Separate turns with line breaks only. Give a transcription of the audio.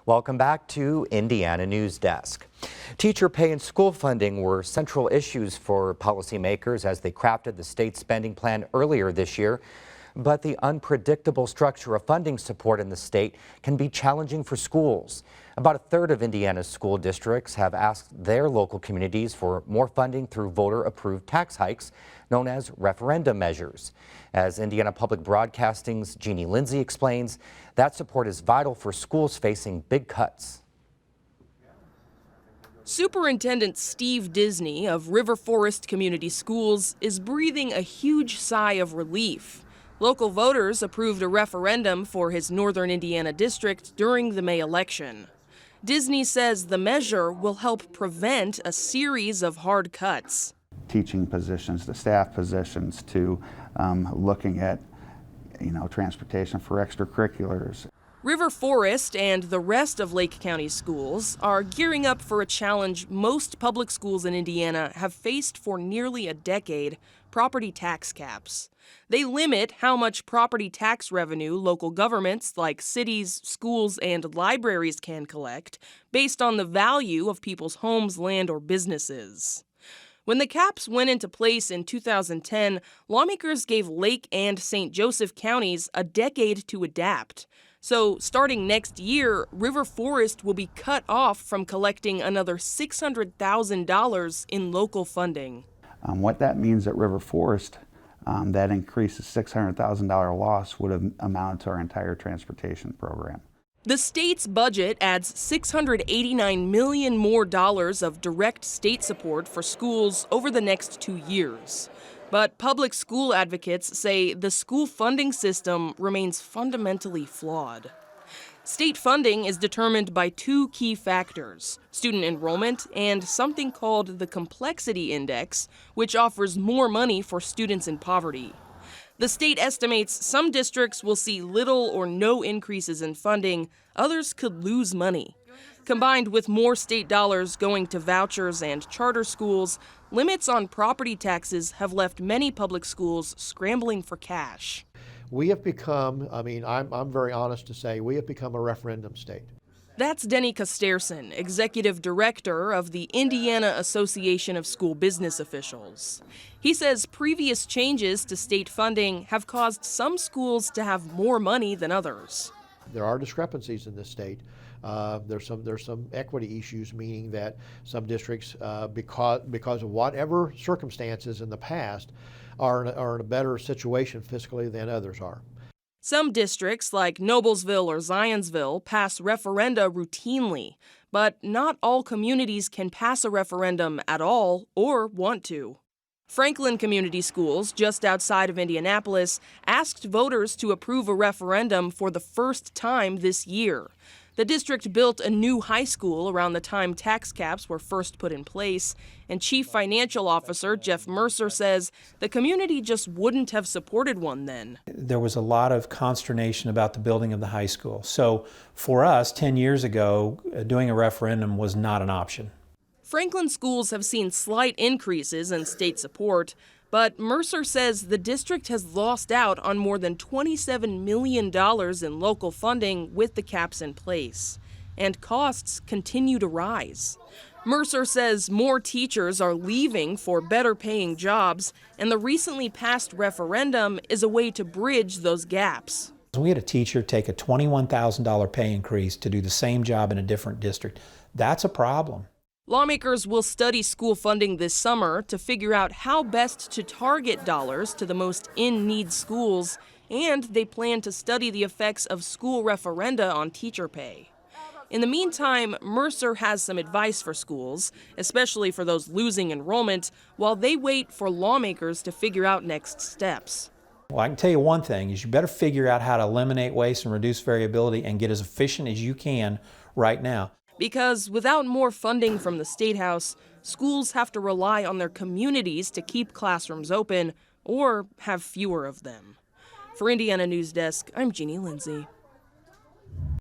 Welcome back to Indiana Newsdesk. Teacher pay and school funding were central issues for policymakers as they crafted the state spending plan earlier this year. But the unpredictable structure of funding support in the state can be challenging for schools. About a third of Indiana's school districts have asked their local communities for more funding through voter-approved tax hikes, known as referenda measures. As Indiana Public Broadcasting's Jeannie Lindsay explains, that support is vital for schools facing big cuts.
Superintendent Steve Disney of River Forest Community Schools is breathing a huge sigh of relief. Local voters approved a referendum for his northern Indiana district during the May election. Disney says the measure will help prevent a series of hard cuts.
Teaching positions, to staff positions, to looking at, transportation for extracurriculars.
River Forest and the rest of Lake County schools are gearing up for a challenge most public schools in Indiana have faced for nearly a decade: property tax caps. They limit how much property tax revenue local governments like cities, schools, and libraries can collect based on the value of people's homes, land, or businesses. When the caps went into place in 2010, lawmakers gave Lake and St. Joseph counties a decade to adapt. So starting next year, River Forest will be cut off from collecting another $600,000 in local funding.
What that means at River Forest, that increased $600,000 loss would have amounted to our entire transportation program.
The state's budget adds $689 million more of direct state support for schools over the next 2 years. But public school advocates say the school funding system remains fundamentally flawed. State funding is determined by two key factors: student enrollment and something called the Complexity Index, which offers more money for students in poverty. The state estimates some districts will see little or no increases in funding, others could lose money. Combined with more state dollars going to vouchers and charter schools, limits on property taxes have left many public schools scrambling for cash.
We have become, I'm very honest to say, we have become a referendum state.
That's Denny Kosterson, executive director of the Indiana Association of School Business Officials. He says previous changes to state funding have caused some schools to have more money than others.
There are discrepancies in this state. There's some equity issues, meaning that some districts, because of whatever circumstances in the past, are in a better situation fiscally than others are.
Some districts, like Noblesville or Zionsville, pass referenda routinely, but not all communities can pass a referendum at all or want to. Franklin Community Schools, just outside of Indianapolis, asked voters to approve a referendum for the first time this year. The district built a new high school around the time tax caps were first put in place, and Chief Financial Officer Jeff Mercer says the community just wouldn't have supported one then.
There was a lot of consternation about the building of the high school. So for us, 10 years ago, doing a referendum was not an option.
Franklin schools have seen slight increases in state support, but Mercer says the district has lost out on more than $27 million in local funding with the caps in place, and costs continue to rise. Mercer says more teachers are leaving for better paying jobs, and the recently passed referendum is a way to bridge those gaps.
We had a teacher take a $21,000 pay increase to do the same job in a different district. That's a problem.
Lawmakers will study school funding this summer to figure out how best to target dollars to the most in-need schools, and they plan to study the effects of school referenda on teacher pay. In the meantime, Mercer has some advice for schools, especially for those losing enrollment, while they wait for lawmakers to figure out next steps.
Well, I can tell you one thing, is you better figure out how to eliminate waste and reduce variability and get as efficient as you can right now.
Because without more funding from the State House, schools have to rely on their communities to keep classrooms open or have fewer of them. For Indiana Newsdesk, I'm Jeannie Lindsay.